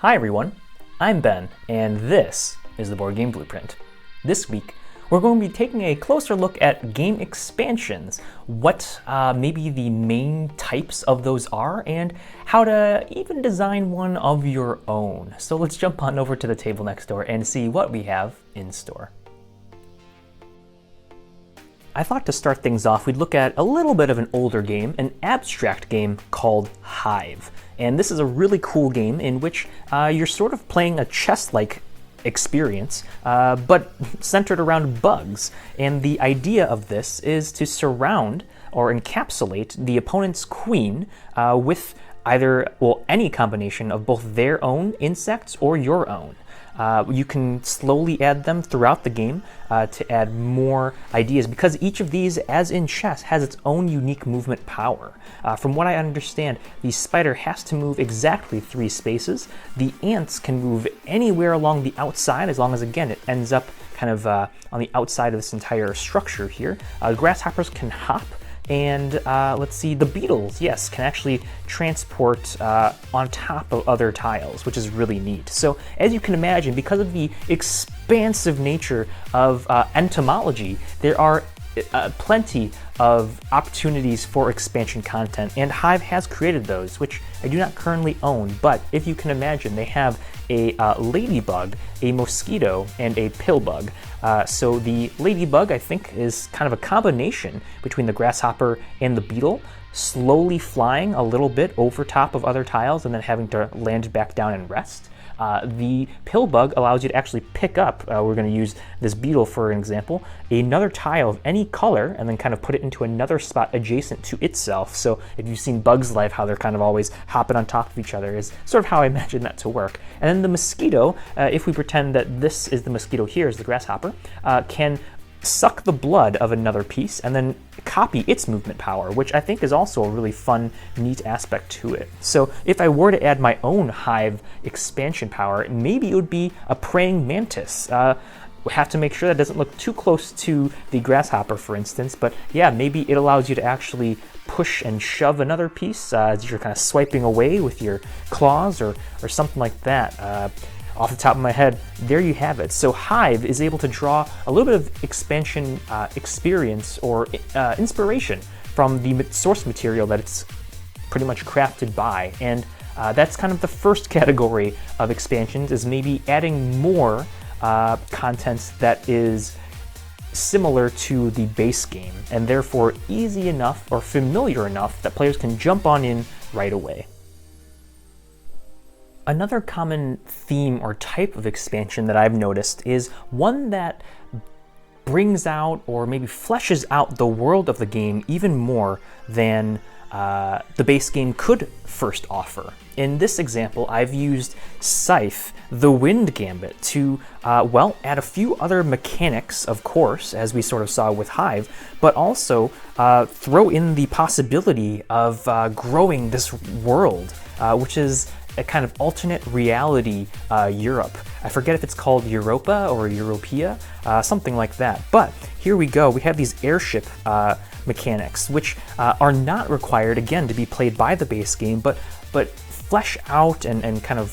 Hi everyone, I'm Ben, and this is the Board Game Blueprint. This week, we're going to be taking a closer look at game expansions, what maybe the main types of those are, and how to even design one of your own. So let's jump on over to the table next door and see what we have in store. I thought to start things off, we'd look at a little bit of an older game, an abstract game called Hive. And this is a really cool game in which you're sort of playing a chess-like experience, but centered around bugs. And the idea of this is to surround or encapsulate the opponent's queen with either, well, any combination of both their own insects or your own. You can slowly add them throughout the game to add more ideas, because each of these, as in chess, has its own unique movement power. From what I understand, the spider has to move exactly 3 spaces. The ants can move anywhere along the outside, as long as, again, it ends up kind of on the outside of this entire structure here. Grasshoppers can hop. And let's see, the beetles, yes, can actually transport on top of other tiles, which is really neat. So as you can imagine, because of the expansive nature of entomology, there are plenty of opportunities for expansion content, and Hive has created those, which I do not currently own, but if you can imagine, they have a ladybug, a mosquito, and a pillbug. So the ladybug, I think, is kind of a combination between the grasshopper and the beetle, slowly flying a little bit over top of other tiles and then having to land back down and rest. The pillbug allows you to actually pick up, we're going to use this beetle for an example, another tile of any color and then kind of put it into another spot adjacent to itself. So if you've seen Bugs Life, how they're kind of always hopping on top of each other, is sort of how I imagine that to work. And then the mosquito, if we pretend that this is the mosquito here, is the grasshopper, can suck the blood of another piece and then copy its movement power, which I think is also a really fun, neat aspect to it. So if I were to add my own Hive expansion power, maybe it would be a praying mantis. We have to make sure that doesn't look too close to the grasshopper, for instance, but yeah, maybe it allows you to actually push and shove another piece as you're kind of swiping away with your claws or something like that. Off the top of my head, there you have it. So Hive is able to draw a little bit of expansion experience or inspiration from the source material that it's pretty much crafted by. And that's kind of the first category of expansions, is maybe adding more content that is similar to the base game and therefore easy enough or familiar enough that players can jump on in right away. Another common theme or type of expansion that I've noticed is one that brings out or maybe fleshes out the world of the game even more than the base game could first offer. In this example, I've used Cythe, the Wind Gambit, to, well, add a few other mechanics, of course, as we sort of saw with Hive, but also throw in the possibility of growing this world, which is a kind of alternate reality Europe. I forget if it's called Europa or Europea, something like that. But here we go. We have these airship mechanics, which are not required, again, to be played by the base game, but flesh out and kind of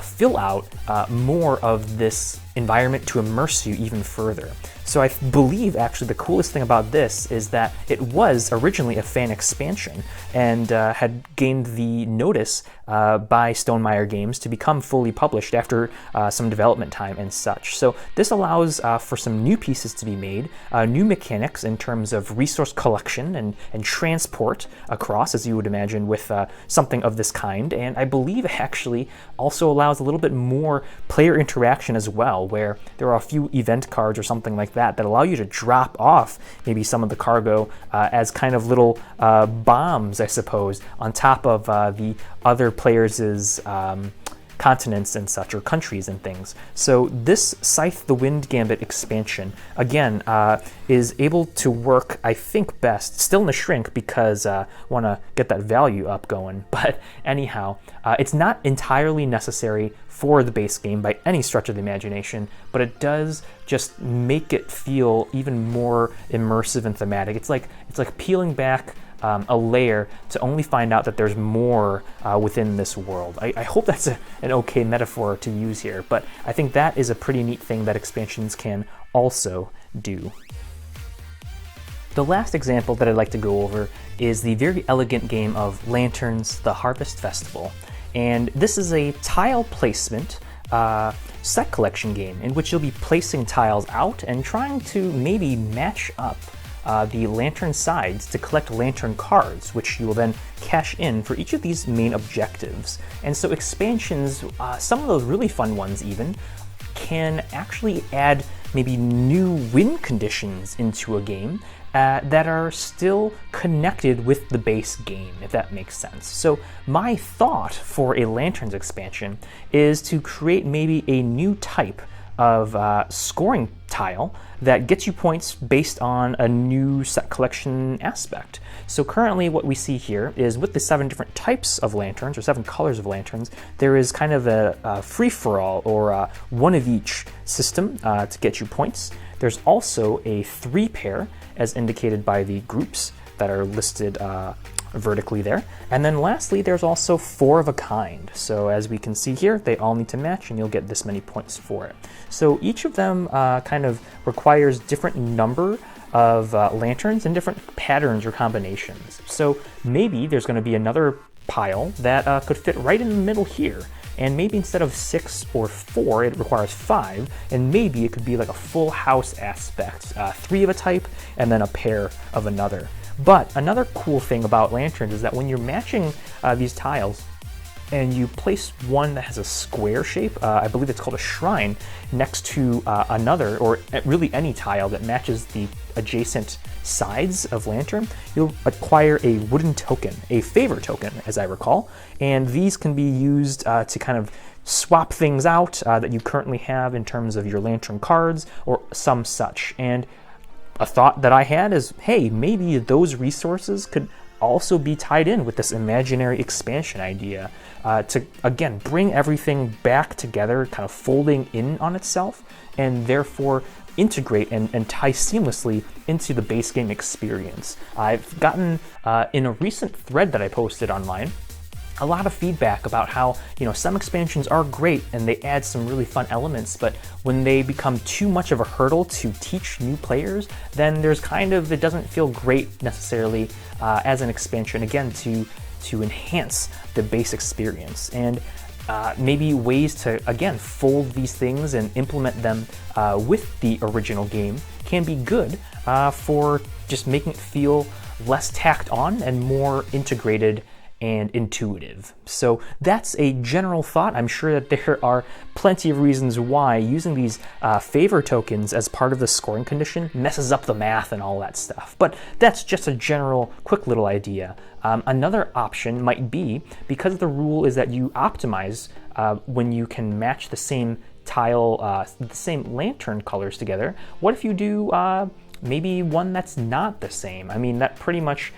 fill out more of this environment to immerse you even further. So I believe actually the coolest thing about this is that it was originally a fan expansion and had gained the notice by Stonemaier Games to become fully published after some development time and such. So this allows for some new pieces to be made, new mechanics in terms of resource collection and transport across, as you would imagine with something of this kind. And I believe actually also allows a little bit more player interaction as well, where there are a few event cards or something like that allow you to drop off maybe some of the cargo as kind of little bombs, I suppose, on top of the other players' continents and such, or countries and things. So this Cythe the Wind Gambit expansion, again, is able to work, I think, best, still in the shrink because I want to get that value up going, but anyhow, it's not entirely necessary for the base game by any stretch of the imagination, but it does just make it feel even more immersive and thematic. It's like peeling back a layer to only find out that there's more within this world. I hope that's an okay metaphor to use here, but I think that is a pretty neat thing that expansions can also do. The last example that I'd like to go over is the very elegant game of Lanterns: The Harvest Festival. And this is a tile placement set collection game in which you'll be placing tiles out and trying to maybe match up the lantern sides to collect lantern cards, which you will then cash in for each of these main objectives. And so expansions, some of those really fun ones even, can actually add maybe new win conditions into a game that are still connected with the base game, if that makes sense. So my thought for a Lanterns expansion is to create maybe a new type of scoring tile that gets you points based on a new set collection aspect. So currently what we see here is with the 7 different types of lanterns, or 7 colors of lanterns, there is kind of a free-for-all, or a one of each system to get you points. There's also a 3 pair, as indicated by the groups that are listed vertically there. And then lastly, there's also 4 of a kind. So as we can see here, they all need to match and you'll get this many points for it. So each of them kind of requires different number of lanterns and different patterns or combinations. So maybe there's going to be another pile that could fit right in the middle here. And maybe instead of 6 or 4, it requires 5, and maybe it could be like a full house aspect, 3 of a type and then a pair of another. But another cool thing about lanterns is that when you're matching these tiles and you place one that has a square shape, I believe it's called a shrine, next to another, or really any tile that matches the adjacent sides of lantern, you'll acquire a wooden token, a favor token, as I recall, and these can be used to kind of swap things out that you currently have in terms of your lantern cards or some such. And a thought that I had is, hey, maybe those resources could also be tied in with this imaginary expansion idea to, again, bring everything back together, kind of folding in on itself, and therefore integrate and tie seamlessly into the base game experience. I've gotten, in a recent thread that I posted online, a lot of feedback about how, you know, some expansions are great and they add some really fun elements, but when they become too much of a hurdle to teach new players, then there's kind of, it doesn't feel great necessarily as an expansion, again, to enhance the base experience. And maybe ways to, again, fold these things and implement them with the original game can be good for just making it feel less tacked on and more integrated and intuitive. So that's a general thought. I'm sure that there are plenty of reasons why using these favor tokens as part of the scoring condition messes up the math and all that stuff. But that's just a general, quick little idea. Another option might be, because the rule is that you optimize when you can match the same tile, the same lantern colors together, what if you do maybe one that's not the same? I mean, that pretty much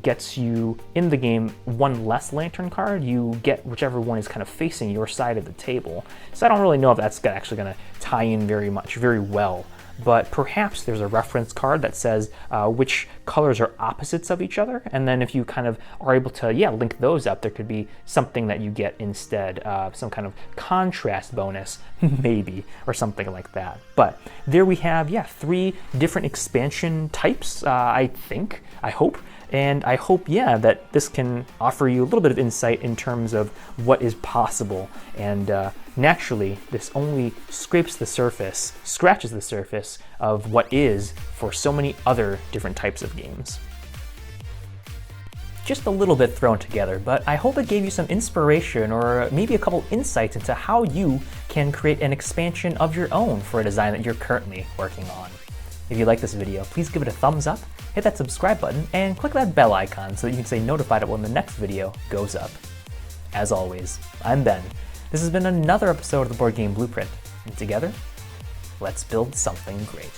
gets you in the game one less lantern card. You get whichever one is kind of facing your side of the table. So I don't really know if that's actually going to tie in very well. But perhaps there's a reference card that says which colors are opposites of each other, and then if you kind of are able to, link those up, there could be something that you get instead, some kind of contrast bonus, maybe, or something like that. But there we have, 3 different expansion types, I hope. And I hope, that this can offer you a little bit of insight in terms of what is possible. And naturally, this only scratches the surface of what is for so many other different types of games. Just a little bit thrown together, but I hope it gave you some inspiration or maybe a couple insights into how you can create an expansion of your own for a design that you're currently working on. If you like this video, please give it a thumbs up, hit that subscribe button, and click that bell icon so that you can stay notified of when the next video goes up. As always, I'm Ben. This has been another episode of the Board Game Blueprint, and together, let's build something great.